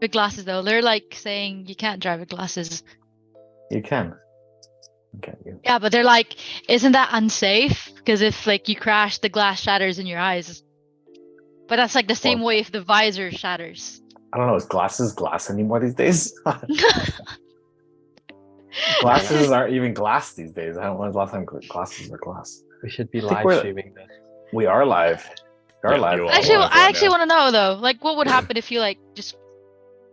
With glasses though, they're like saying you can't drive with glasses. You can. Okay. Yeah, but they're like, isn't that unsafe? Because if like you crash, the glass shatters in your eyes. But that's like the same Well, way if the visor shatters. I don't know. Is glasses glass anymore these days? I don't know. Glasses aren't even glass these days. I don't know when the last time glasses were glass. We should be I think live streaming this. We are live. We are Yeah, live. you are Actually, live I right actually now. want to know though, like what would happen if you like just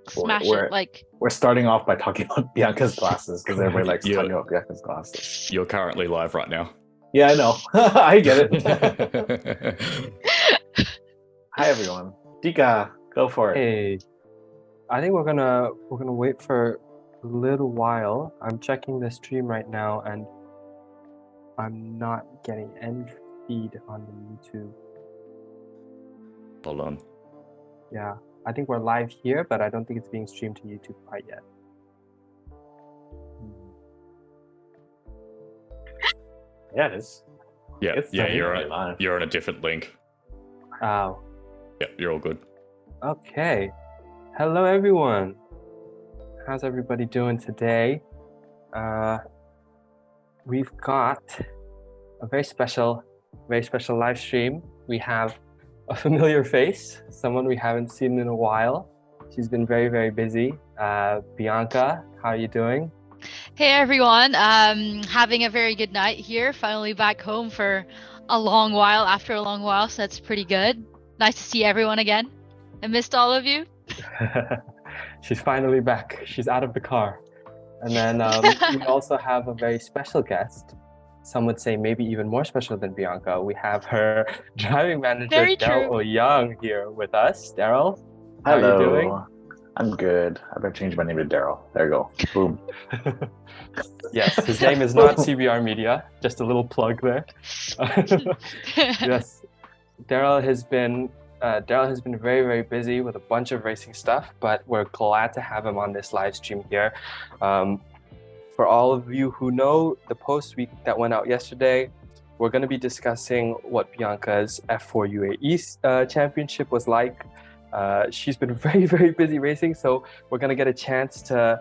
smash We're- it? Like, We're starting off by talking about Bianca's glasses because everybody likes Yeah. talking about Bianca's glasses. You're currently live right now. Yeah, I know. I get it. Hi everyone. Dika, go for it. Hey, I think we're gonna wait for a little while. I'm checking the stream right now, and I'm not getting any feed on the YouTube. Hold on. Yeah, I think we're live here, but I don't think it's being streamed to YouTube quite yet. Yeah, it is. Yeah, It's yeah, definitely live. you're on a different link. Oh, Yeah, you're all good. okay. Hello, everyone. How's everybody doing today? We've got a very special live stream. We have a familiar face, someone we haven't seen in a while. She's been very, very busy. Bianca, how are you doing? hey everyone, having a very good night here. Finally back home for a long while, after a long while, so that's pretty good. Nice to see everyone again. I missed all of you. She's finally back. She's out of the car. And then we also have a very special guest. Some would say maybe even more special than Bianca. We have her driving manager, Very Darryl true. O'Young, here with us. Darryl, how are Hello. you doing? I'm good. I better change my name to Daryl. There you go. Boom. Yes, his name is not CBR Media. Just a little plug there. Yes, Darryl has been very, very busy with a bunch of racing stuff, but we're glad to have him on this live stream here. For all of you who know the post week that went out yesterday, we're going to be discussing what Bianca's F4 UAE championship was like. She's been very, very busy racing, so we're going to get a chance to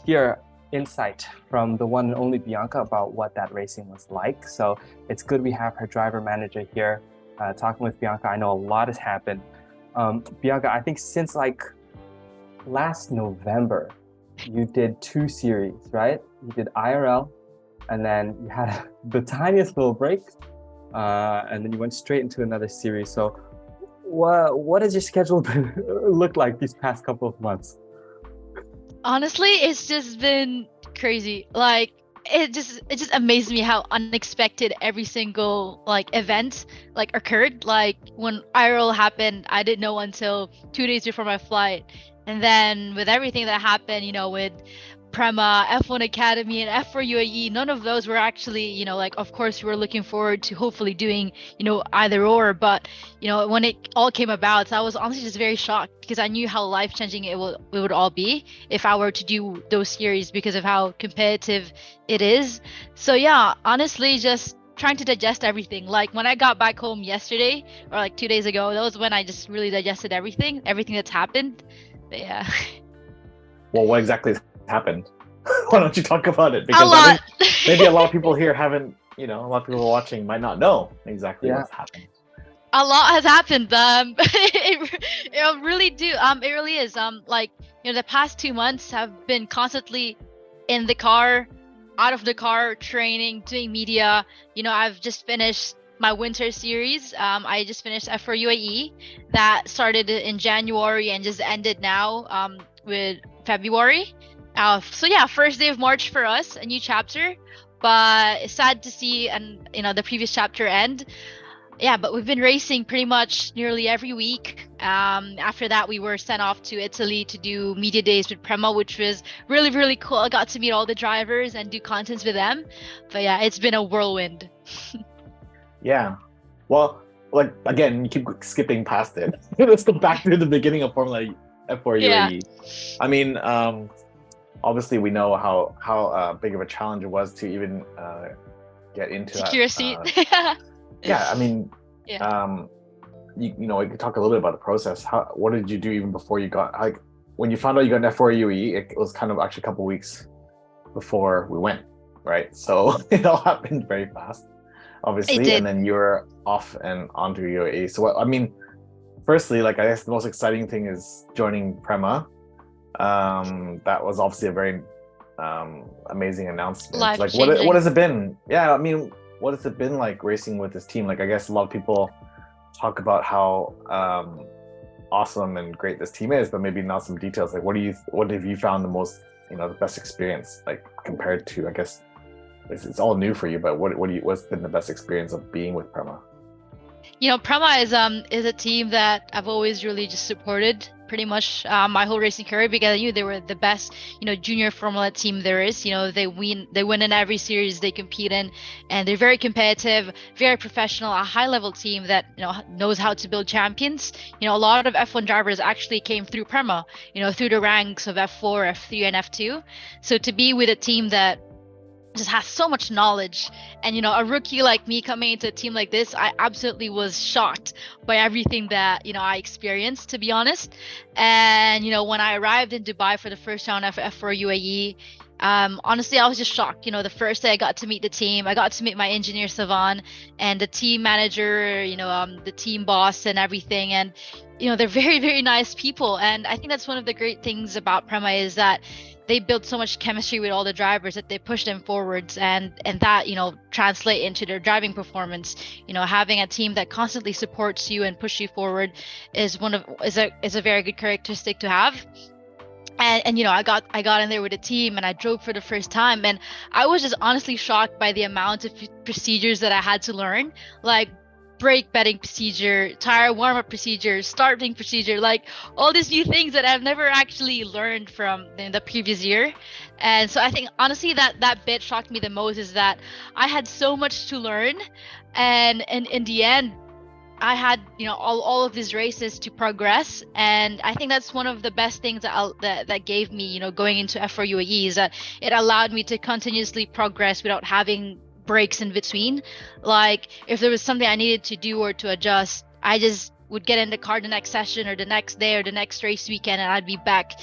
hear insight from the one and only Bianca about what that racing was like. So it's good we have her driver manager here talking with Bianca. I know a lot has happened. Bianca, I think since like last November, you did 2 series, right? You did IRL, and then you had the tiniest little break, and then you went straight into another series. So what has your schedule looked like these past couple of months? Honestly, it's just been crazy. Like it just amazed me how unexpected every single like event like occurred. Like when IRL happened, I didn't know until 2 days before my flight. And then with everything that happened, you know, with Prema, F1 Academy, and F4 UAE, none of those were actually, you know, like, of course, we were looking forward to hopefully doing, you know, either or. But, you know, when it all came about, I was honestly just very shocked because I knew how life-changing it would all be if I were to do those series because of how competitive it is. So, yeah, honestly, just trying to digest everything. Like when I got back home yesterday or like 2 days ago, that was when I just really digested everything that's happened. But yeah. Well, what exactly happened? Why don't you talk about it? A Because I lot. think maybe a lot of people here haven't, you know, a lot of people watching might not know exactly Yeah. what's happened. A lot has happened. It really do. It really is. Like, you know, the past 2 months have been constantly in the car, out of the car, training, doing media. You know, I've just finished my winter series. I just finished F4 UAE that started in January and just ended now with February. So yeah, first day of March for us, a new chapter. But it's sad to see and you know the previous chapter end. Yeah, but we've been racing pretty much nearly every week. After that, we were sent off to Italy to do media days with Prema, which was really, really cool. I got to meet all the drivers and do contents with them. But yeah, it's been a whirlwind. Yeah. Well, like again, you keep skipping past it. Let's go back to the beginning of Formula F4 Yeah. UAE. I mean, obviously we know how big of a challenge it was to even get into Secure a that. seat. Yeah, I mean, Yeah. you know, we could talk a little bit about the process. What did you do even before you got like? when you found out you got an F4 UAE, it was kind of actually a couple weeks before we went, right? So it all happened very fast, obviously, did. and then you're off and onto UAE. So I mean, firstly, like I guess the most exciting thing is joining Prema. That was obviously a very amazing announcement. Like Life-changing. what has it been? Yeah, I mean, what has it been like racing with this team? Like I guess a lot of people talk about how awesome and great this team is, but maybe not some details. Like what have you found the most, the best experience, like compared to, I guess it's all new for you, but what's been the best experience of being with Prema? Prema is a team that I've always really just supported pretty much my whole racing career, because I knew they were the best, junior Formula team there is. They win in every series they compete in, and they're very competitive, very professional, a high level team that knows how to build champions. A lot of F1 drivers actually came through Prema, through the ranks of F4, F3, and F2. So to be with a team that just has so much knowledge, and a rookie like me coming into a team like this, I absolutely was shocked by everything that I experienced, to be honest. And when I arrived in Dubai for the first round of F4 UAE, honestly, I was just shocked. The first day I got to meet the team, I got to meet my engineer Savan and the team manager, the team boss and everything. And they're very, very nice people. And I think that's one of the great things about Prema, is that they build so much chemistry with all the drivers that they push them forwards, and that translate into their driving performance. Having a team that constantly supports you and push you forward is a very good characteristic to have. And I got in there with a team, and I drove for the first time, and I was just honestly shocked by the amount of procedures that I had to learn, like brake bedding procedure, tire warm-up procedure, starting procedure, like all these new things that I've never actually learned from the previous year. And so I think honestly that bit shocked me the most, is that I had so much to learn, and in the end I had all of these races to progress. And I think that's one of the best things that gave me going into F4 UAE, is that it allowed me to continuously progress without having breaks in between. Like if there was something I needed to do or to adjust, I just would get in the car the next session or the next day or the next race weekend, and I'd be back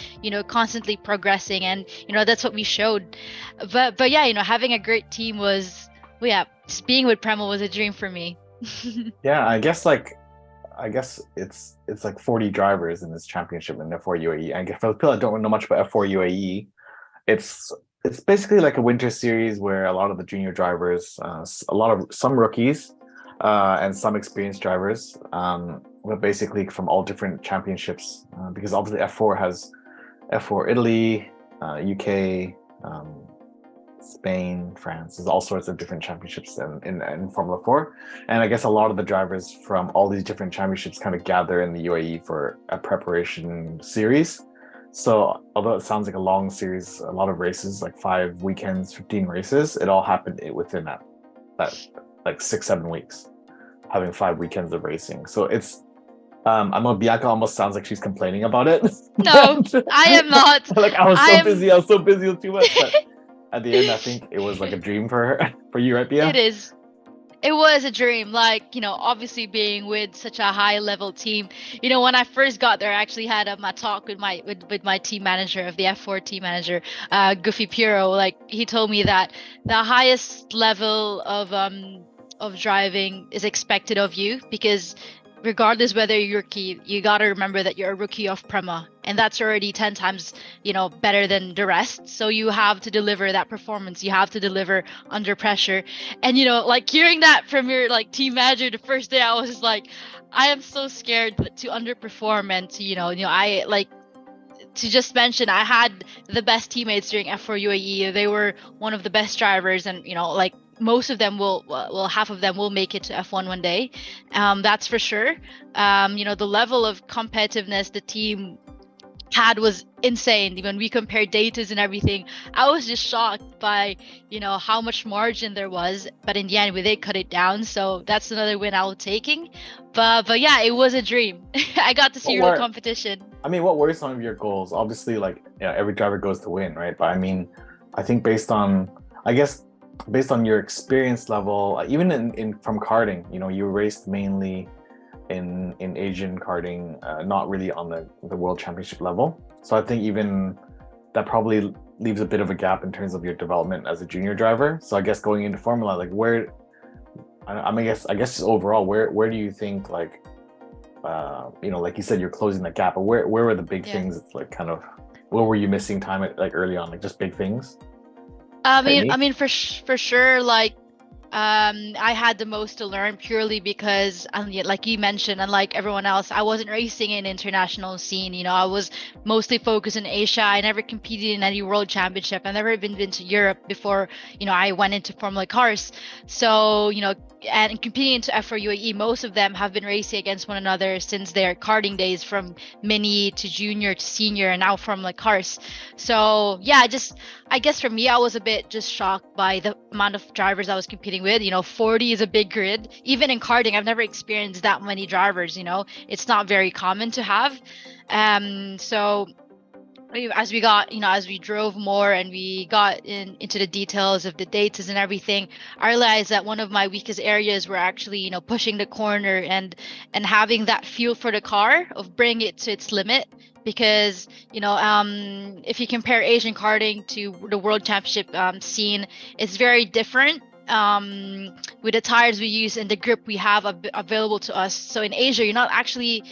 constantly progressing. And that's what we showed. But yeah, having a great team was, well, yeah, just being with Prema was a dream for me. Yeah, I guess it's like 40 drivers in this championship in F4 UAE. I guess for people that don't know much about F4 UAE, it's basically like a winter series where a lot of the junior drivers, some rookies, and some experienced drivers, but basically from all different championships, because obviously F4 has F4 Italy, UK, Spain, France. There's all sorts of different championships in Formula 4. And I guess a lot of the drivers from all these different championships kind of gather in the UAE for a preparation series. So although it sounds like a long series, a lot of races, like 5 weekends, 15 races, it all happened within that like 6-7 weeks, having 5 weekends of racing. So it's I know Bianca almost sounds like she's complaining about it. No, I am not. Like I was so busy with too much. But at the end, I think it was like a dream for her, for you, right, Bia? It is. It was a dream, like, obviously being with such a high level team. When I first got there, I actually had my talk with my team manager of the F4 team manager, Goofy Piro. Like he told me that the highest level of driving is expected of you, because regardless whether you're rookie, you got to remember that you're a rookie of Prema, and that's already 10 times better than the rest. So you have to deliver that performance, you have to deliver under pressure. And like hearing that from your team manager the first day, I was just like, I am so scared to underperform. And to I like to just mention, I had the best teammates during F4 UAE. They were one of the best drivers, and most of them half of them will make it to F1 one day. That's for sure. The level of competitiveness the team had was insane. When we compared datas and everything, I was just shocked by how much margin there was. But in the end, we did cut it down, so that's another win I'll taking. But yeah, it was a dream. I got to see real competition. I mean, what were some of your goals? Obviously, every driver goes to win, right? But I mean, I think based on your experience level, even from karting, you raced mainly in Asian karting, not really on the world championship level. So I think even that probably leaves a bit of a gap in terms of your development as a junior driver. So I guess going into Formula, like where, I guess just overall, where do you think like, like you said, you're closing that gap, but where were the big things? It's like kind of, where were you missing time at, like early on, like just big things? I mean, for sure, like, I had the most to learn purely because, like you mentioned, unlike everyone else, I wasn't racing in international scene. You know, I was mostly focused in Asia. I never competed in any world championship. I've never even been to Europe before, I went into Formula cars. So, and competing into F4 UAE, most of them have been racing against one another since their karting days, from mini to junior to senior, and now Formula cars. So yeah, I guess for me, I was a bit just shocked by the amount of drivers I was competing with. 40 is a big grid. Even in karting, I've never experienced that many drivers. It's not very common to have. So as we drove more and we got into the details of the dates and everything, I realized that one of my weakest areas were actually, pushing the corner and having that feel for the car, of bringing it to its limit. Because if you compare Asian karting to the world championship scene, it's very different with the tires we use and the grip we have available to us. So in Asia, you're not actually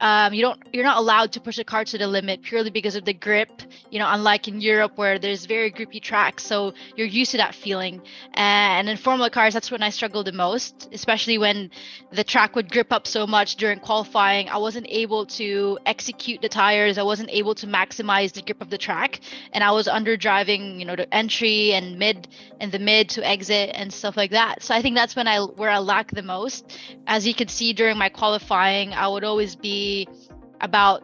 you're not allowed to push a car to the limit purely because of the grip, unlike in Europe where there's very grippy tracks, so you're used to that feeling. And in Formula cars, that's when I struggled the most, especially when the track would grip up so much during qualifying. I wasn't able to execute the tires, I wasn't able to maximize the grip of the track, and I was under driving, the entry and the mid to exit and stuff like that. So I think that's where I lack the most. As you can see, during my qualifying, I would always be about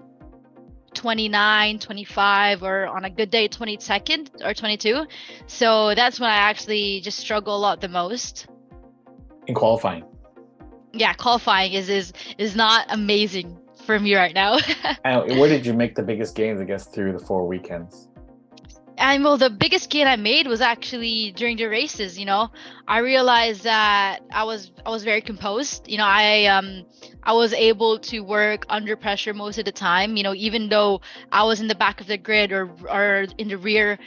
29, 25, or on a good day 22nd or 22. So that's when I actually just struggle a lot the most. In qualifying? Yeah, qualifying is not amazing for me right now. And where did you make the biggest gains, I guess, through the 4 weekends? And well, the biggest gain I made was actually during the races. I realized that I was very composed. I was able to work under pressure most of the time. Even though I was in the back of the grid or in the rear,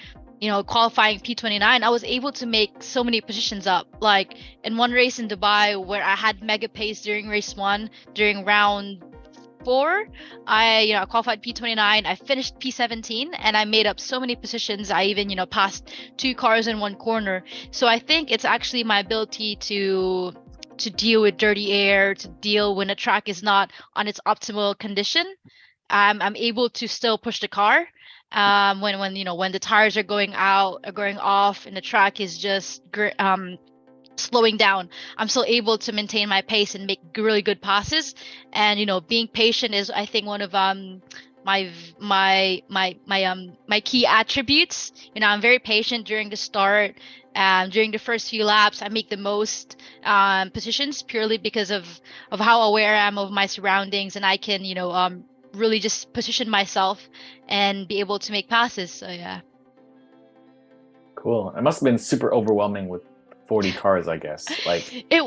qualifying P29, I was able to make so many positions up. Like in one race in Dubai where I had mega pace during race 1, during round 4, I qualified P29, I finished P17, and I made up so many positions. I even passed 2 cars in one corner. So I think it's actually my ability to deal with dirty air, to deal when a track is not on its optimal condition. I'm able to still push the car when the tires are going out or going off and the track is just slowing down. I'm still able to maintain my pace and make really good passes. And being patient is, I think, one of my key attributes. I'm very patient during the start. During the first few laps, I make the most positions purely because of how aware I am of my surroundings, and I can really just position myself and be able to make passes. So yeah. Cool. It must have been super overwhelming with 40 cars, I guess. Like it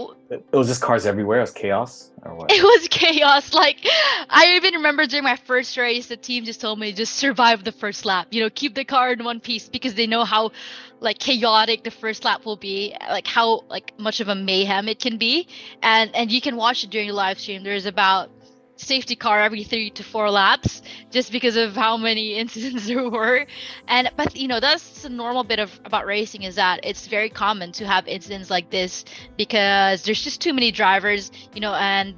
was just cars everywhere. It was chaos, or what? It was chaos. Like I even remember during my first race, the team just told me just survive the first lap. Keep the car in one piece, because they know how like chaotic the first lap will be, like how much of a mayhem it can be. And you can watch it during the live stream. There's about safety car every 3 to 4 laps, just because of how many incidents there were. But that's the normal bit about racing, is that it's very common to have incidents like this, because there's just too many drivers, and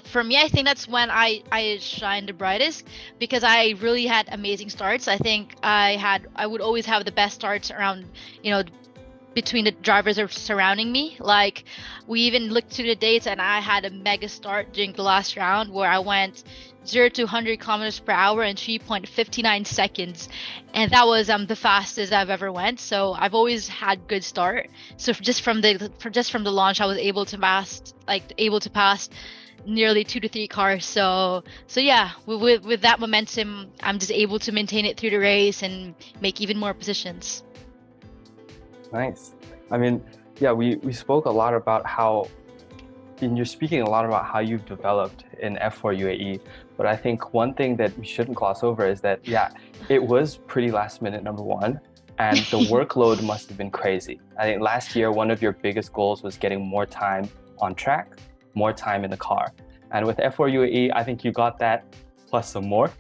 for me, I think that's when I shine the brightest, because I really had amazing starts. I think I would always have the best starts around, between the drivers are surrounding me. Like we even looked to the dates, and I had a mega start during the last round where I went 0 to 100 kilometers per hour in 3.59 seconds, and that was the fastest I've ever went. So I've always had good start. So just from the launch, I was able to pass nearly 2 to 3 cars. So yeah, with that momentum, I'm just able to maintain it through the race and make even more positions. Nice. I mean, yeah, we spoke a lot about how and you're speaking a lot about how you've developed in F4 UAE, but I think one thing that we shouldn't gloss over is that, yeah, it was pretty last minute, number one, and the workload must have been crazy. I think last year, one of your biggest goals was getting more time on track, more time in the car. And with F4 UAE, I think you got that plus some more.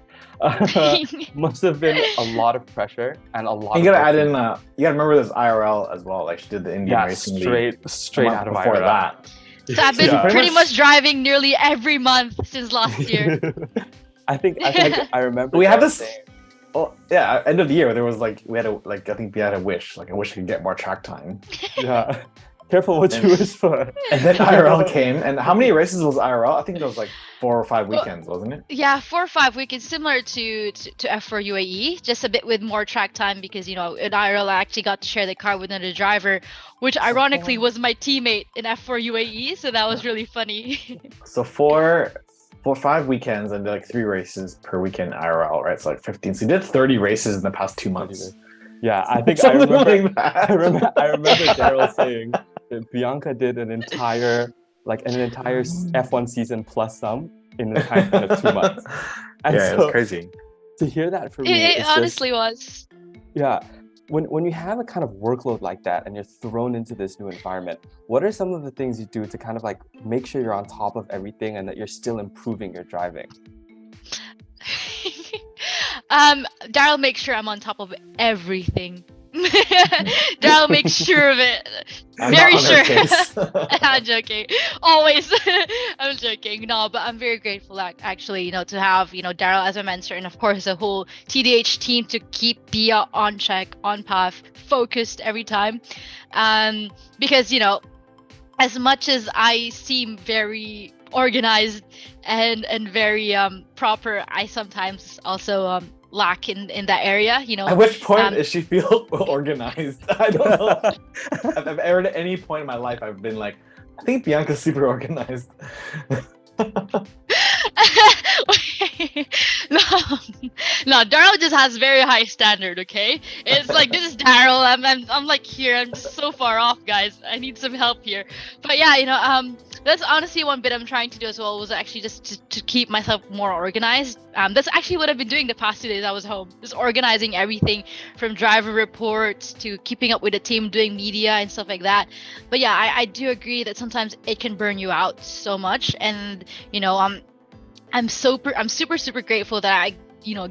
Must have been a lot of pressure and a lot. You gotta add in. You gotta remember this IRL as well. Like she did the Indian racing league straight out of before IRL. that. So I've been pretty much driving nearly every month since last year. I think I remember. We had this. Oh yeah, end of the year there was like we had a I think we had a wish. Like I wish I could get more track time. Yeah. Careful what you wish for. And then IRL came, and how many races was IRL? I think it was like 4 or 5 weekends, wasn't it? Yeah, 4 or 5 weekends, similar to F4 UAE, just a bit with more track time because in IRL I actually got to share the car with another driver, which ironically was my teammate in F4 UAE, so that was really funny. So 4 or 5 weekends and like 3 races per weekend IRL, right? So like 15. So you did 30 races in the past 2 months. Yeah, I think I remember Darryl saying that Bianca did an entire F1 season plus some in the time of 2 months. And yeah, so, it was crazy. To hear that from me, it honestly was. Yeah, when you have a kind of workload like that and you're thrown into this new environment, what are some of the things you do to kind of like make sure you're on top of everything and that you're still improving your driving? Darryl makes sure I'm on top of everything. Darryl makes sure of it. Very sure. I'm joking. Always. I'm joking. No, but I'm very grateful that actually, to have, Darryl as a mentor and of course the whole TDH team to keep Bia on track, on path, focused every time. Because, as much as I seem very organized and very proper, I sometimes also lack in that area, At which point does she feel organized? I don't know. I've ever at any point in my life I've been like, I think Bianca's super organized. No, Darryl just has very high standard, okay? It's like, this is Darryl, I'm like here, I'm just so far off, guys. I need some help here. But yeah, that's honestly one bit I'm trying to do as well, was actually just to keep myself more organized. That's actually what I've been doing the past 2 days I was home, just organizing everything from driver reports to keeping up with the team, doing media and stuff like that. But yeah, I do agree that sometimes it can burn you out so much, and I'm super grateful that I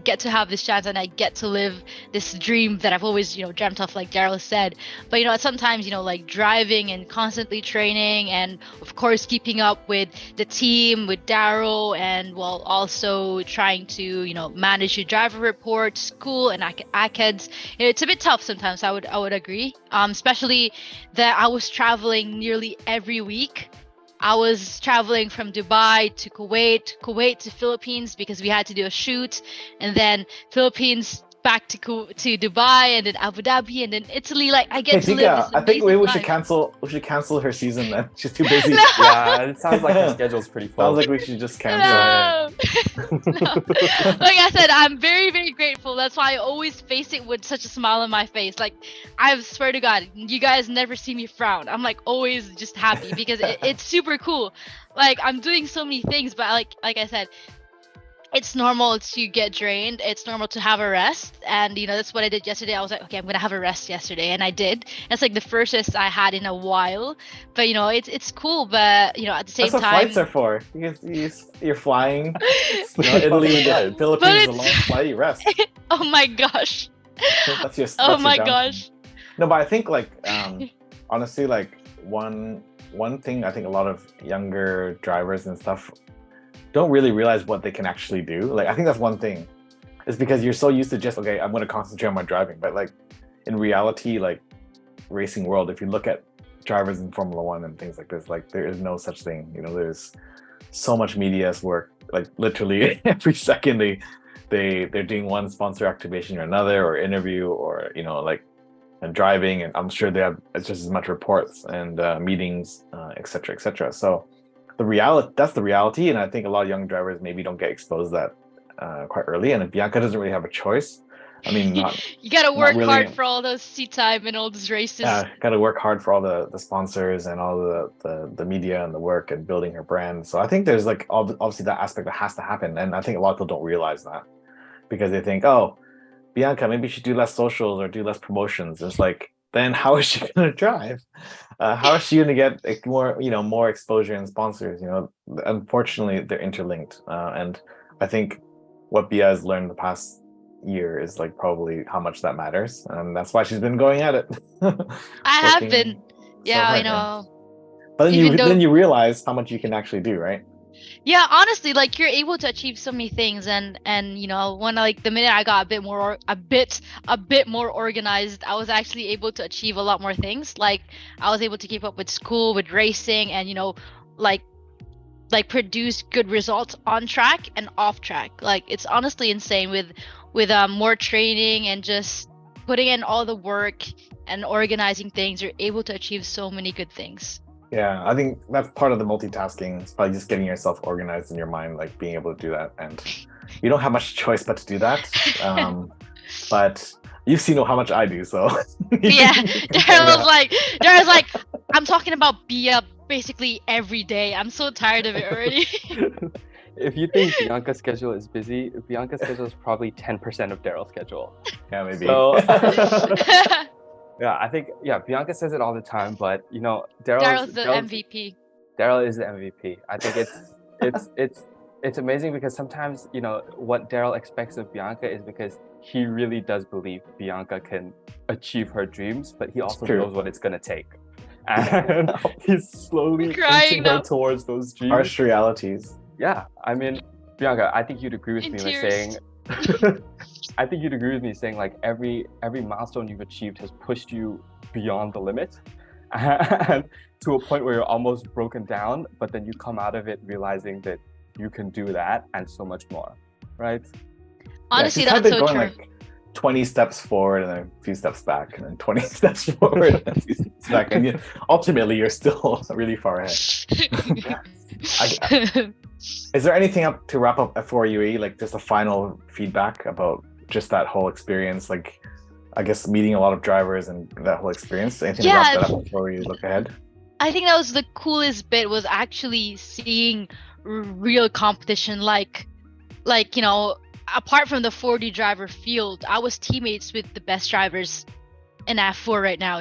get to have this chance and I get to live this dream that I've always dreamt of, like Darryl said. But sometimes like driving and constantly training and of course keeping up with the team, with Darryl, and while also trying to manage your driver report, school and ACADS, it's a bit tough sometimes. I would agree, especially that I was traveling nearly every week. I was traveling from Dubai to Kuwait to Philippines because we had to do a shoot, and then Philippines back to Dubai, and then Abu Dhabi, and then Italy. Like I get to live this amazing I think maybe we life. should cancel her season then. She's too busy. No. Yeah, it sounds like her schedule's pretty full. Sounds like we should just cancel it. No. Like I said, I'm very, very grateful. That's why I always face it with such a smile on my face. Like, I swear to God, you guys never see me frown. I'm like always just happy because it's super cool. Like, I'm doing so many things, but like I said, it's normal to get drained. It's normal to have a rest. And, that's what I did yesterday. I was like, okay, I'm going to have a rest yesterday. And I did. It's like the first rest I had in a while. But, it's cool. But, at the same time. That's what time. flights are for. You're flying. Philippines is a long flight. You rest. Oh my gosh. That's oh my gosh. No, but I think honestly, one thing I think a lot of younger drivers and stuff don't really realize what they can actually do. Like, I think that's one thing. It's because you're so used to just, okay, I'm going to concentrate on my driving. But in reality, racing world, if you look at drivers in Formula One and things like this, there is no such thing. There's so much media work. Literally every second they're doing one sponsor activation or another, or interview, or and driving, and I'm sure they have just as much reports and meetings, etc., etc. So that's the reality, and I think a lot of young drivers maybe don't get exposed to that quite early. And if Bianca doesn't really have a choice, I mean, not You gotta work really- hard for all those seat time and all those races. got to work hard for all the sponsors and all the media and the work and building her brand. So I think there's like obviously that aspect that has to happen, and I think a lot of people don't realize that because they think, oh, Bianca, maybe she do less socials or do less promotions. It's like, then how is she going to drive? How is she going to get like, more exposure and sponsors? Unfortunately, they're interlinked, and I think what Bia has learned the past year is like probably how much that matters, and that's why she's been going at it. I have Working been. so Yeah, I hard, know. But then Even though- then you realize how much you can actually do, right? Yeah, honestly, like you're able to achieve so many things, and when like the minute I got a bit more organized, I was actually able to achieve a lot more things. Like I was able to keep up with school, with racing, and like produce good results on track and off track. Like it's honestly insane with more training and just putting in all the work and organizing things. You're able to achieve so many good things. Yeah, I think that's part of the multitasking. It's probably just getting yourself organized in your mind, like being able to do that. And you don't have much choice but to do that. But you've seen how much I do, so Yeah, Darryl's like, I'm talking about Bia basically every day. I'm so tired of it already. If you think Bianca's schedule is busy, Bianca's schedule is probably 10% of Darryl's schedule. Yeah, maybe. So, yeah, I think Bianca says it all the time, but Darryl's the MVP. Darryl is the MVP. I think it's amazing because sometimes what Darryl expects of Bianca is because he really does believe Bianca can achieve her dreams, but he also knows what it's gonna take, and he's slowly inching her towards those dreams. Harsh realities. Yeah, I mean, Bianca, I think you'd agree with me by saying. I think you'd agree with me saying like every milestone you've achieved has pushed you beyond the limit, and to a point where you're almost broken down. But then you come out of it realizing that you can do that and so much more, right? Honestly, yeah, that's so going true. Like 20 steps forward and then a few steps back, and then 20 steps forward and a few steps back, and ultimately you're still really far ahead. Is there anything up to wrap up F4 UAE, like just a final feedback about just that whole experience? Like, I guess meeting a lot of drivers and that whole experience. Anything to wrap that up before we look ahead? I think that was the coolest bit, was actually seeing real competition. Like apart from the 40 driver field, I was teammates with the best drivers in F4 right now.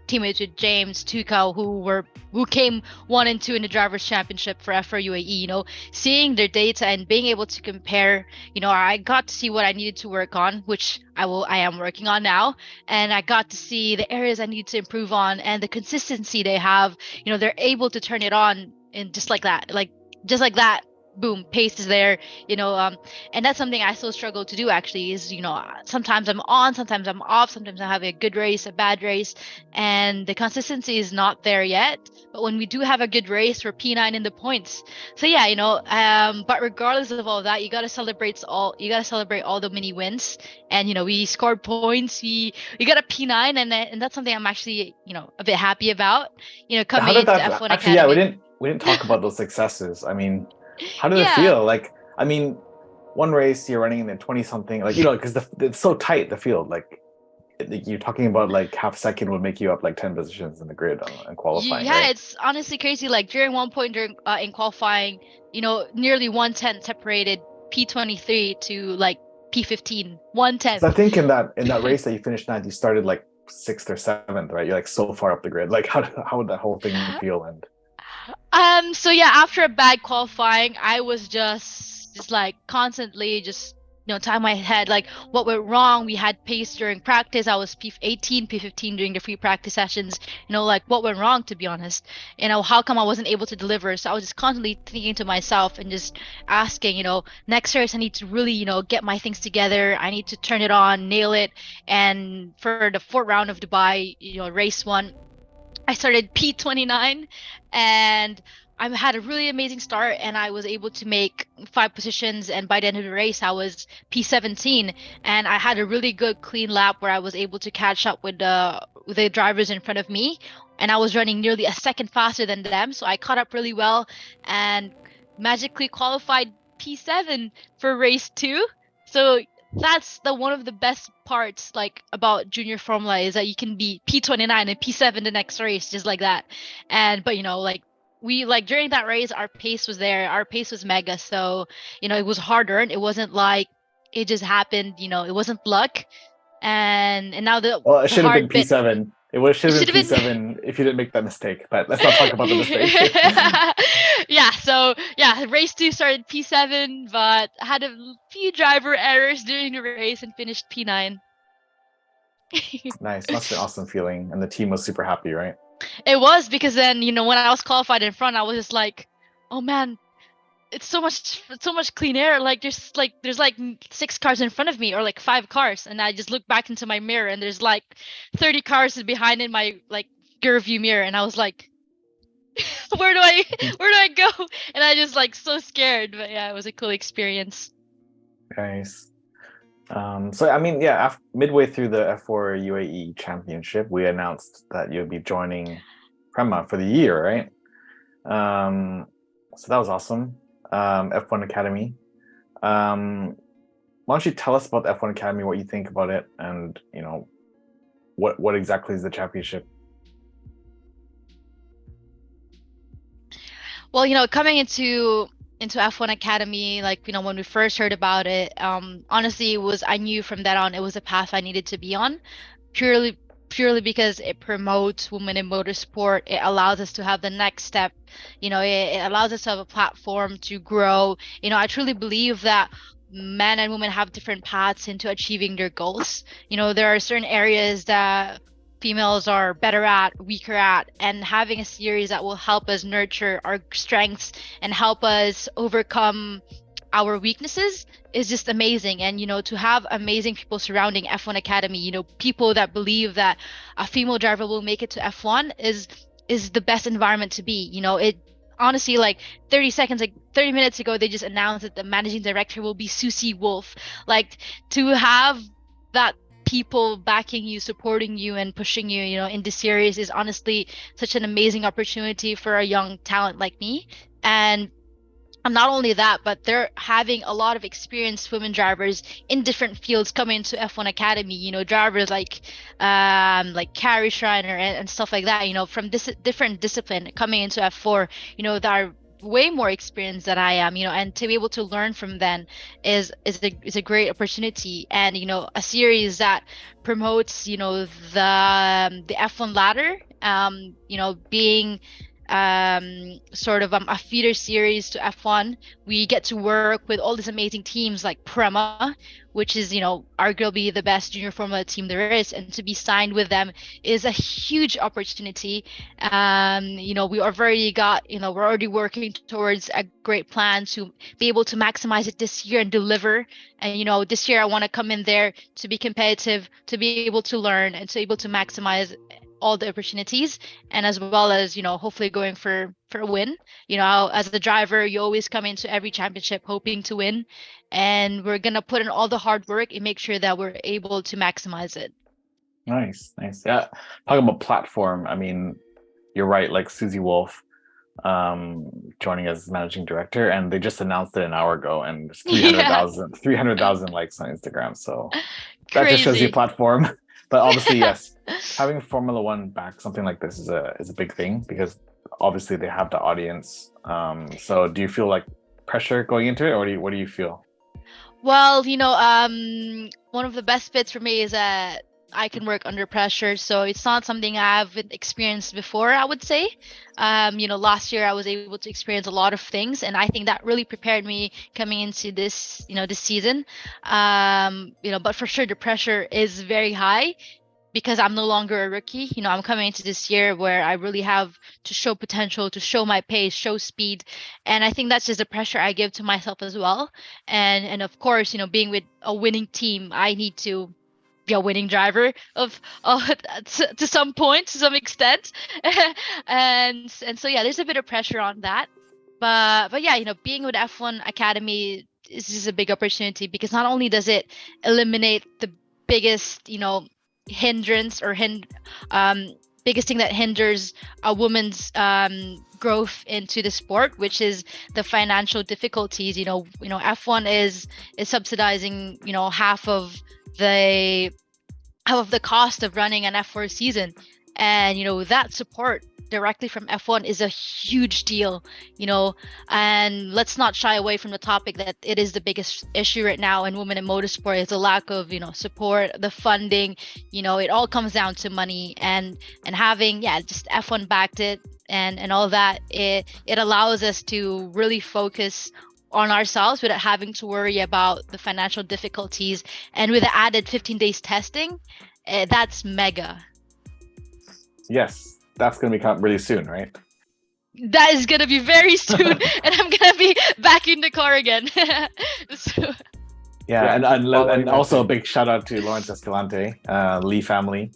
Teammates with James, Tukao, who came 1 and 2 in the drivers championship for F4 UAE. Seeing their data and being able to compare. I got to see what I needed to work on, which I am working on now, and I got to see the areas I need to improve on and the consistency they have. They're able to turn it on and just like that. Boom, pace is there, and that's something I still struggle to do actually, is sometimes I'm on, sometimes I'm off, sometimes I have a good race, a bad race, and the consistency is not there yet. But when we do have a good race, we're P9 in the points. So yeah, but regardless of all that, you gotta celebrate all the mini wins, and we scored points, we got a P9, and that's something I'm actually a bit happy about. Coming into the F1 actually, Academy. yeah, we didn't talk about those successes. I mean, how did it feel? Like, I mean, one race you're running in the 20 something, like, because it's so tight, the field, like you're talking about like half second would make you up like 10 positions in the grid on qualifying. Yeah, right? It's honestly crazy. Like during one point in qualifying, nearly 1/10 separated P23 to like P15, 1/10. So I think in that race that you finished 9th, you started like 6th or 7th, right? You're like so far up the grid. Like how would that whole thing feel? And So yeah, after a bad qualifying, I was just like constantly just tie my head like what went wrong. We had pace during practice. I was P18, P15 during the free practice sessions. Like what went wrong, to be honest. How come I wasn't able to deliver? So I was just constantly thinking to myself and just asking, next race I need to really, get my things together. I need to turn it on, nail it. And for the 4th round of Dubai, race 1, I started P29, and I had a really amazing start, and I was able to make 5 positions, and by the end of the race I was P17, and I had a really good clean lap where I was able to catch up with the drivers in front of me, and I was running nearly a second faster than them, so I caught up really well and magically qualified P7 for race 2. So that's the one of the best parts like about junior formula is that you can be P29 and P7 the next race just like that. But like we like during that race our pace was there, our pace was mega, so it was hard earned. It wasn't like it just happened, it wasn't luck. And now the Well, it the should have been hard bit, P7. Should have it been should have P7 if you didn't make that mistake. But let's not talk about the mistake. yeah, so yeah, race 2 started P7, but had a few driver errors during the race and finished P9. Nice. Must be an awesome feeling. And the team was super happy, right? It was, because then when I was qualified in front, I was just like, oh man, it's so much clean air. Like there's like 6 cars in front of me, or like 5 cars, and I just look back into my mirror and there's like 30 cars behind in my like rear view mirror, and I was like, where do I go? And I just like so scared. But yeah, it was a cool experience. Nice. So I mean, yeah, midway through the F4 UAE championship, we announced that you'll be joining Prema for the year, right? So that was awesome. F1 Academy. Why don't you tell us about the F1 Academy, what you think about it, and what exactly is the championship? Well, coming into F1 Academy, like when we first heard about it, honestly, I knew from that on it was a path I needed to be on, purely because it promotes women in motorsport. It allows us to have the next step. It allows us to have a platform to grow. I truly believe that men and women have different paths into achieving their goals. There are certain areas that females are better at, weaker at, and having a series that will help us nurture our strengths and help us overcome our weaknesses is just amazing. And to have amazing people surrounding F1 Academy, people that believe that a female driver will make it to F1 is the best environment to be. It honestly, like 30 minutes ago, they just announced that the managing director will be Susie Wolf. Like, to have that people backing you, supporting you, and pushing you, in this series is honestly such an amazing opportunity for a young talent like me. And not only that, but they're having a lot of experienced women drivers in different fields coming into F1 Academy. Drivers like Carrie Schreiner and stuff like that. From this different discipline coming into F4. That are way more experienced than I am. And to be able to learn from them is a great opportunity. And a series that promotes the F1 ladder. Being sort of a feeder series to F1. We get to work with all these amazing teams like Prema, which is arguably the best junior formula team there is, and to be signed with them is a huge opportunity. We we're already working towards a great plan to be able to maximize it this year and deliver. And this year I want to come in there to be competitive, to be able to learn, and to be able to maximize all the opportunities, and as well as hopefully going for a win. As a driver, you always come into every championship hoping to win, and we're gonna put in all the hard work and make sure that we're able to maximize it. Nice. Yeah, talking about platform, I mean, you're right, like Susie Wolf joining as managing director, and they just announced it an hour ago, and it's 300,000 likes on Instagram, so that just shows you platform. But obviously, yes, having Formula One back something like this is a big thing, because obviously they have the audience. So do you feel like pressure going into it, or what do you feel? Well, one of the best bits for me is that I can work under pressure, so it's not something I've experienced before, I would say. Last year I was able to experience a lot of things, and I think that really prepared me coming into this, this season. But for sure the pressure is very high because I'm no longer a rookie. I'm coming into this year where I really have to show potential, to show my pace, show speed. And I think that's just the pressure I give to myself as well. And of course, being with a winning team, I need to be a winning driver to some point, to some extent. and so yeah, there's a bit of pressure on that. But yeah, being with F1 Academy is just a big opportunity, because not only does it eliminate the biggest, hindrance or biggest thing that hinders a woman's growth into the sport, which is the financial difficulties. F1 is subsidizing half of the cost of running an F4 season, and that support directly from F1 is a huge deal. And let's not shy away from the topic that it is the biggest issue right now in women in motorsport is the lack of support, the funding. It all comes down to money, and having just F1 backed it and all that. It allows us to really focus on ourselves without having to worry about the financial difficulties, and with the added 15 days testing, that's mega. Yes, that's going to become really soon, right? That is going to be very soon, and I'm going to be back in the car again. And also a big shout out to Lawrence Escalante, Lee family,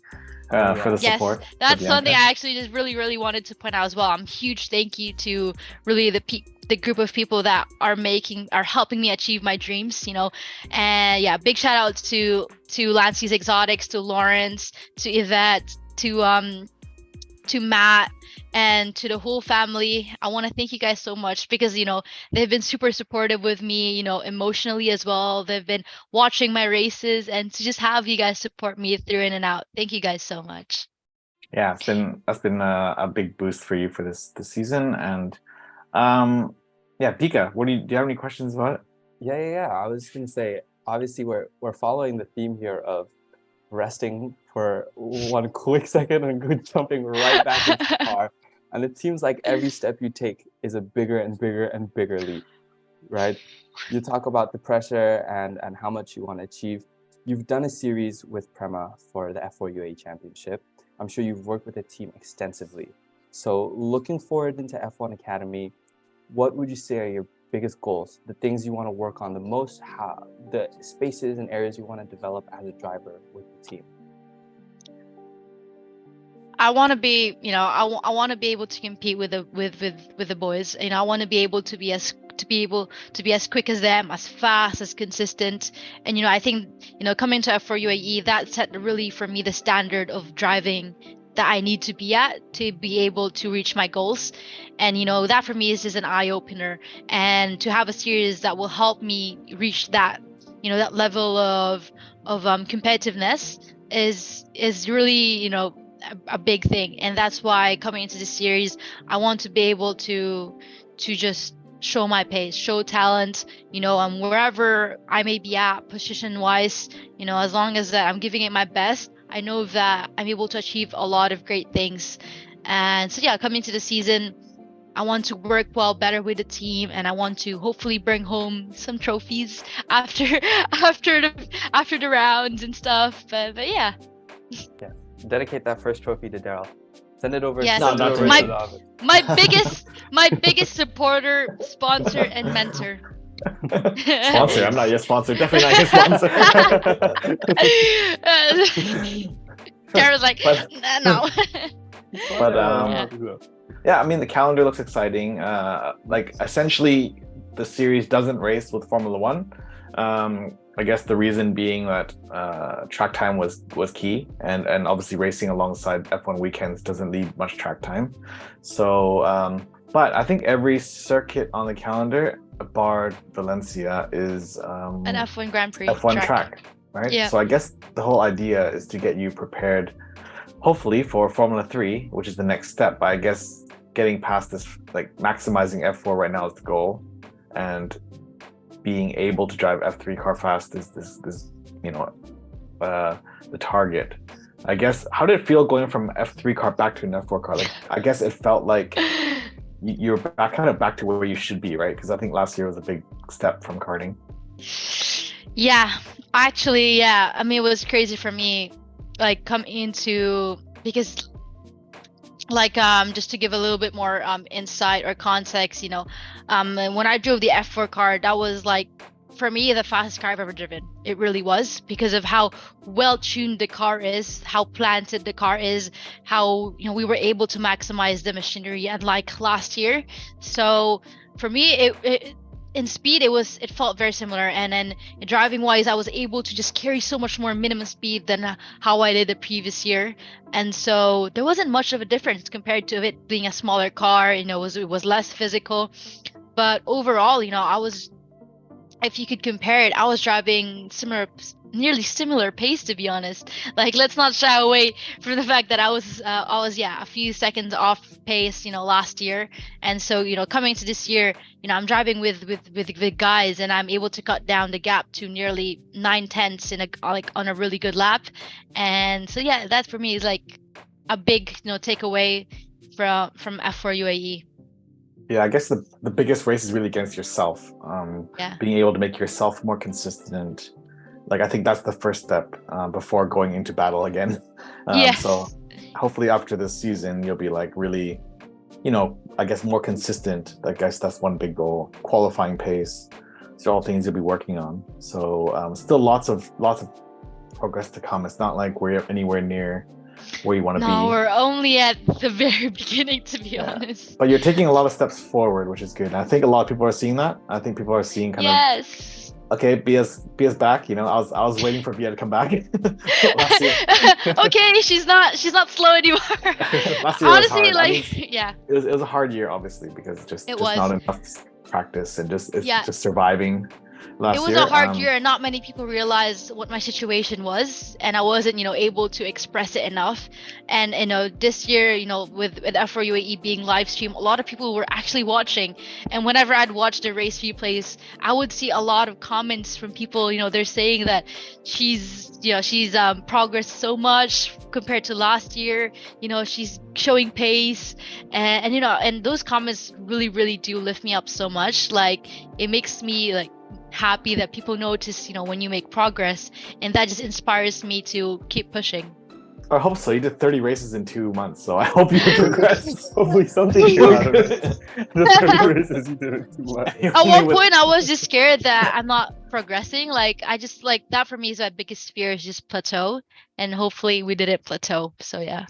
for the support. Yes, that's something I actually just really, really wanted to point out as well. Huge thank you to really the group of people that are helping me achieve my dreams, and big shout out to Lancy's Exotics, to Lawrence, to Yvette, to Matt, and to the whole family. I want to thank you guys so much, because they've been super supportive with me, emotionally as well. They've been watching my races, and to just have you guys support me through in and out. Thank you guys so much. Yeah, that's been a big boost for you for this season. And Pika, do you have any questions about it? Yeah. I was gonna say, obviously we're following the theme here of resting for one quick second and good jumping right back into the car. And it seems like every step you take is a bigger and bigger and bigger leap, right? You talk about the pressure and how much you want to achieve. You've done a series with Prema for the F4 UAE Championship. I'm sure you've worked with the team extensively. So looking forward into F1 Academy, what would you say are your biggest goals, the things you want to work on the most, the spaces and areas you want to develop as a driver with the team? I want to be, I want to be able to compete with the boys. I want to be able to be as quick as them, as fast, as consistent. And I think coming to F4 UAE, that set really for me the standard of driving that I need to be at to be able to reach my goals. And that for me is just an eye opener, and to have a series that will help me reach that that level of competitiveness is really a big thing. And that's why coming into this series, I want to be able to just show my pace, show talent, wherever I may be at position wise, as long as that I'm giving it my best, I know that I'm able to achieve a lot of great things. And so coming to the season, I want to work better with the team, and I want to hopefully bring home some trophies after the rounds and stuff. But yeah. Dedicate that first trophy to Darryl. Send it over. Yes, my biggest supporter, sponsor, and mentor. Sponsor? I'm not your sponsor. Definitely not your sponsor. Daryl's like, no. But I mean, the calendar looks exciting. Essentially, the series doesn't race with Formula One. I guess the reason being that track time was key, and obviously racing alongside F1 weekends doesn't leave much track time. So, but I think every circuit on the calendar, barred Valencia, is an F1 Grand Prix F1 track, right? Yeah. So I guess the whole idea is to get you prepared, hopefully, for Formula 3, which is the next step. But I guess getting past this, maximizing F4 right now is the goal, and being able to drive F3 car fast is the target. I guess, how did it feel going from F3 car back to an F4 car? I guess it felt like you're back to where you should be, right? Because I think last year was a big step from karting. Yeah, actually, yeah. I mean, it was crazy for me, coming into, because just to give a little bit more insight or context, when I drove the F4 car, that was for me the fastest car I've ever driven. It really was, because of how well tuned the car is, how planted the car is, how we were able to maximize the machinery unlike last year. So for me, it in speed it felt very similar, and then driving wise I was able to just carry so much more minimum speed than how I did the previous year. And so there wasn't much of a difference compared to it being a smaller car. It was less physical, but overall, if you could compare it, I was driving nearly similar pace, to be honest. Like, let's not shy away from the fact that I was a few seconds off pace, last year. And so, coming to this year, I'm driving with guys, and I'm able to cut down the gap to nearly 9/10 on a really good lap. And so, yeah, that for me is like a big, takeaway from F4 UAE. Yeah, I guess the biggest race is really against yourself. Being able to make yourself more consistent. Like, I think that's the first step before going into battle again. Yes. So hopefully after this season, you'll be like really, I guess more consistent. I guess that's one big goal. Qualifying pace. These are all things you'll be working on. So still lots of progress to come. It's not like we're anywhere near where you want to be. No, we're only at the very beginning, to be honest. But you're taking a lot of steps forward, which is good. And I think a lot of people are seeing that. I think people are seeing kind of, okay, Bia's back. I was waiting for Bia to come back last year. Okay, she's not slow anymore. Last year honestly, was hard. It was a hard year, obviously, because just not enough practice and just surviving. It was a hard year, and not many people realized what my situation was, and I wasn't, able to express it enough. And this year, with F4 UAE being live stream, a lot of people were actually watching. And whenever I'd watch the race replays, I would see a lot of comments from people. They're saying that she's progressed so much compared to last year. She's showing pace, and those comments really, really do lift me up so much. Like, it makes me like happy that people notice, when you make progress, and that just inspires me to keep pushing. I hope so. You did 30 races in 2 months, so I hope you progress. Hopefully something came out of it. The 30 races you did in 2 months. At one point, I was just scared that I'm not progressing. Like, I just like that for me is my biggest fear, is just plateau, and hopefully we didn't plateau. So yeah.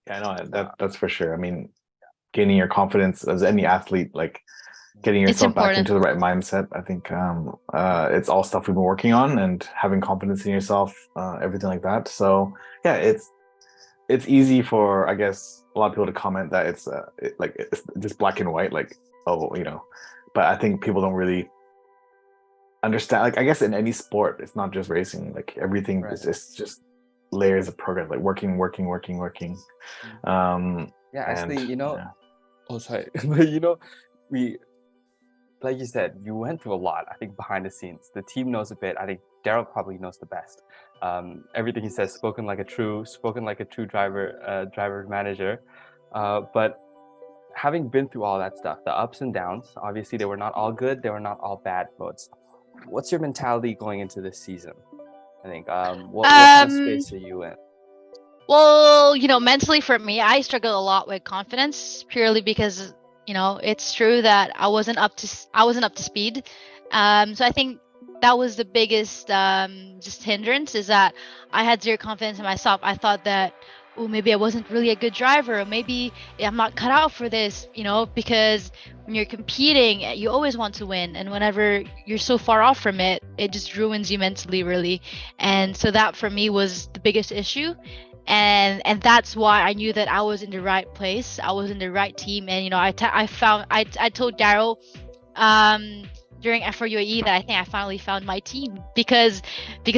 Yeah, no, that's for sure. I mean, gaining your confidence as any athlete, like getting yourself back into the right mindset. I think it's all stuff we've been working on, and having confidence in yourself, everything like that. So yeah, it's easy for, I guess, a lot of people to comment that it's just black and white, like, oh, but I think people don't really understand. Like, I guess in any sport, it's not just racing. Like, everything is just layers of progress, like working. Actually, oh, sorry. But we, like you said, you went through a lot, I think, behind the scenes. The team knows a bit. I think Darryl probably knows the best. Everything he says, spoken like a true driver manager. But having been through all that stuff, the ups and downs, obviously they were not all good, they were not all bad modes. What's your mentality going into this season? I think, what kind of space are you in? Well, mentally for me, I struggle a lot with confidence, purely because it's true that I wasn't up to speed. So I think that was the biggest just hindrance, is that I had zero confidence in myself. I thought that, oh, maybe I wasn't really a good driver, or maybe I'm not cut out for this, because when you're competing, you always want to win, and whenever you're so far off from it, it just ruins you mentally, really. And so that for me was the biggest issue. And that's why I knew that I was in the right place, I was in the right team. And I told Darryl during F4 UAE that I think I finally found my team, because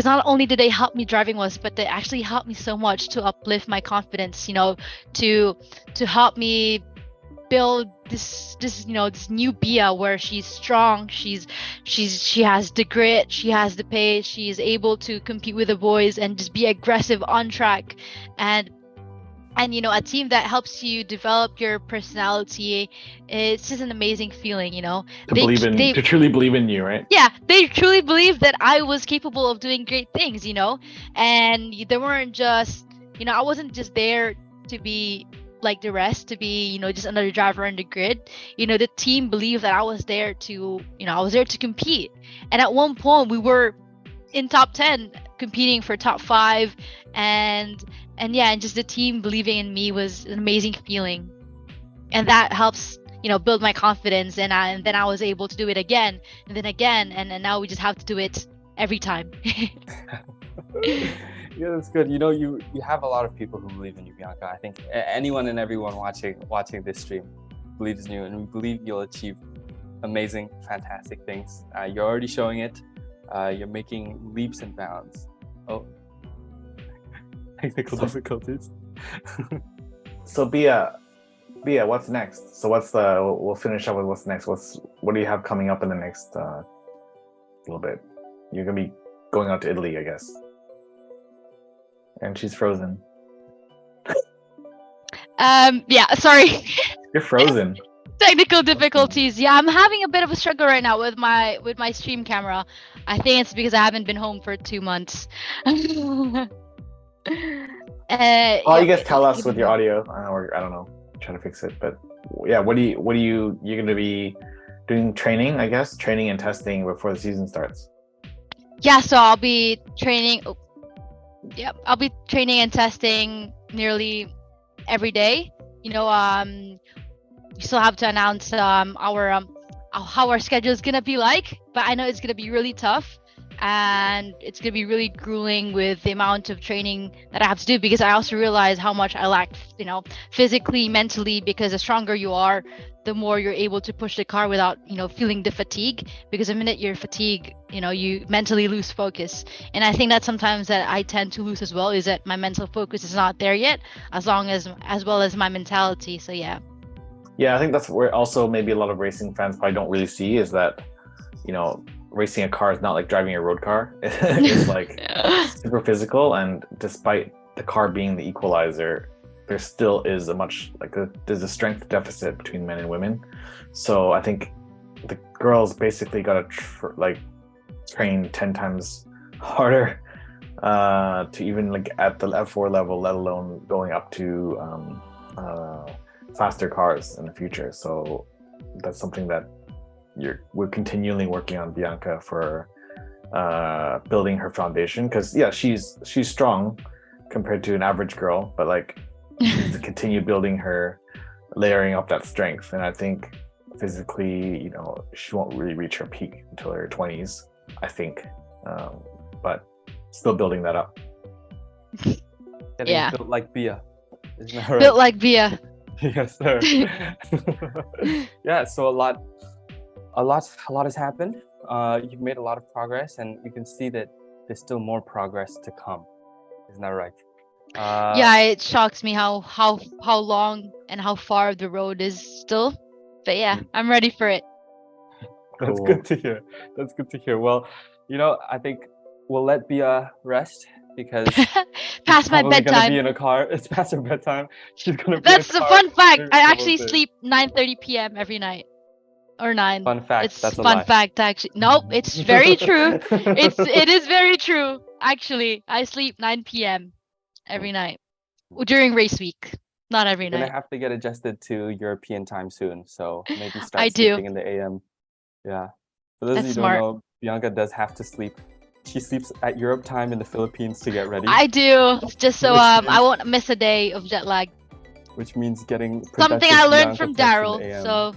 not only did they help me driving was, but they actually helped me so much to uplift my confidence, to help me build this new Bia, where she's strong, she has the grit, she has the pace, she is able to compete with the boys and just be aggressive on track. And a team that helps you develop your personality, it's just an amazing feeling. To truly believe in you, right? Yeah, they truly believe that I was capable of doing great things, and they weren't just, I wasn't just there to be like the rest, to be just another driver on the grid. The team believed that I was there to compete, and at one point we were in top 10 competing for top 5, and just the team believing in me was an amazing feeling. And that helps build my confidence, and then I was able to do it again and then again, and now we just have to do it every time. Yeah, that's good. You have a lot of people who believe in you, Bianca. I think anyone and everyone watching this stream believes in you, and we believe you'll achieve amazing, fantastic things. You're already showing it. You're making leaps and bounds. Oh, technical difficulties. So Bia, what's next? So we'll finish up with what's next. What do you have coming up in the next little bit? You're gonna be going out to Italy, I guess. And she's frozen. Yeah, sorry. You're frozen. Technical difficulties. Yeah, I'm having a bit of a struggle right now with my stream camera. I think it's because I haven't been home for 2 months. You Yeah, guys tell us with your audio. I don't know. Trying to fix it, but yeah. You're gonna be doing training, I guess, training and testing before the season starts. Yeah, so I'll be training. Yep, I'll be training and testing nearly every day. We still have to announce how our schedule is gonna be like, but I know it's gonna be really tough, and it's gonna be really grueling with the amount of training that I have to do, because I also realize how much I lack, physically, mentally, because the stronger you are, the more you're able to push the car without, feeling the fatigue, because the minute you're fatigued, you mentally lose focus. And I think that sometimes that I tend to lose as well, is that my mental focus is not there yet, as well as my mentality. So yeah. Yeah, I think that's where also maybe a lot of racing fans probably don't really see is that, racing a car is not like driving a road car. It's like super physical, and despite the car being the equalizer, there still is there's a strength deficit between men and women. So I think the girls basically got to train 10 times harder to even at the F4 level, let alone going up to faster cars in the future. So that's something that we're continually working on, Bianca, for building her foundation, because she's strong compared to an average girl, but to continue building her, layering up that strength. And I think physically, she won't really reach her peak until her 20s, I think, but still building that up. Getting built like Bia. Isn't that right? Built like Bia. Yes, sir. Yeah, so a lot has happened. You've made a lot of progress, and you can see that there's still more progress to come. Isn't that right? Yeah, it shocks me how long and how far the road is still. But yeah, I'm ready for it. That's Cool. good to hear. That's good to hear. Well, I think we'll let Bia rest, because Past my probably gonna be bedtime. in a car. It's past her bedtime. She's gonna be That's in a the car fun fact. every I single actually day. sleep 9:30 p.m. every night. Or 9. Fun fact. It's That's a fun lie. fact, actually. Nope, it's very true. It is very true. Actually, I sleep 9 p.m. every night during race week. Not every You're gonna night. have to get adjusted to European time soon. So maybe I start do. sleeping in the AM. Yeah. For those of That's you who don't smart. know, Bianca does have to sleep. She sleeps at Europe time in the Philippines to get ready, I do, just so Which I means- won't miss a day of jet lag. which means getting Something productive I learned Bianca from text in Darryl. the AM. So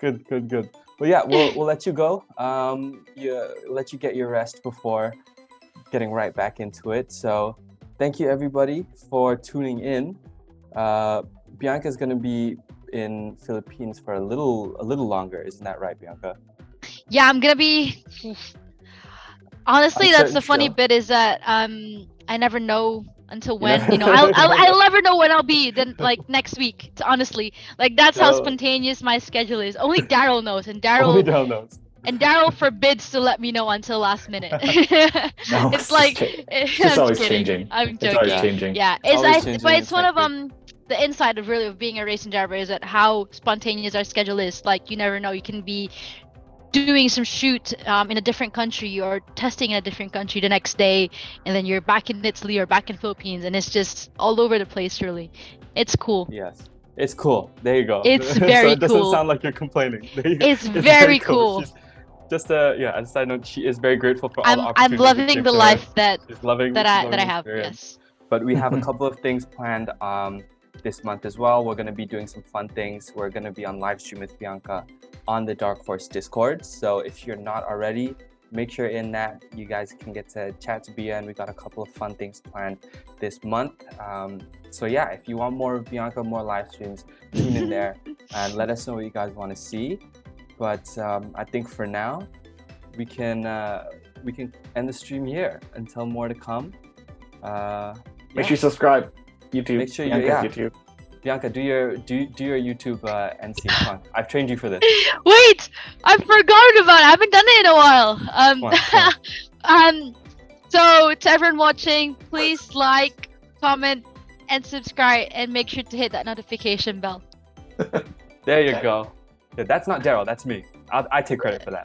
Good. Well, yeah, we'll let you go. Let you get your rest before getting right back into it. So, thank you everybody for tuning in. Bianca's gonna be in Philippines for a little longer, isn't that right, Bianca? yeah, I'm gonna be. Honestly, that's Uncertain the funny still. bit, is that I never know until You when. never- I'll never know when I'll be. Then next week. Honestly, that's how So- spontaneous my schedule is. Only Darryl knows, and Only Darryl Darryl knows. forbids to let me know until last minute. No, It's like it's just I'm always kidding. changing. I'm It's joking. always changing. Yeah, always changing, but it's it's one of hectic. the inside of really of being a racing driver, is that how spontaneous our schedule is. Like, you never know, you can be doing some shoot in a different country, or testing in a different country the next day, and then you're back in Italy or back in Philippines, and it's just all over the place. Really, it's cool. Yes, it's cool. There you go. It's So very it doesn't cool. sound like you're complaining. There you go. It's very cool. She's just as a side note, she is very grateful for all the I'm opportunities. that loving came the to her. life that She's loving I this have. experience. Yes. But we have a couple of things planned. this month as well. We're going to be doing some fun things. We're going to be on live stream with Bianca on the Dark Horse Discord. So if you're not already, make sure in that you guys can get to chat to Bia, and we got a couple of fun things planned this month. So yeah, if you want more of Bianca, more live streams, tune in there and let us know what you guys want to see. But I think for now, we can end the stream here until more to come. Make sure you subscribe. YouTube. Make sure you, Bianca's YouTube. Bianca, do your YouTube end scene. Come on, I've trained you for this. Wait, I forgot about it. I haven't done it in a while. Come on. So to everyone watching, please like, comment, and subscribe, and make sure to hit that notification bell. There you go. Yeah, that's not Darryl, that's me. I take credit for that.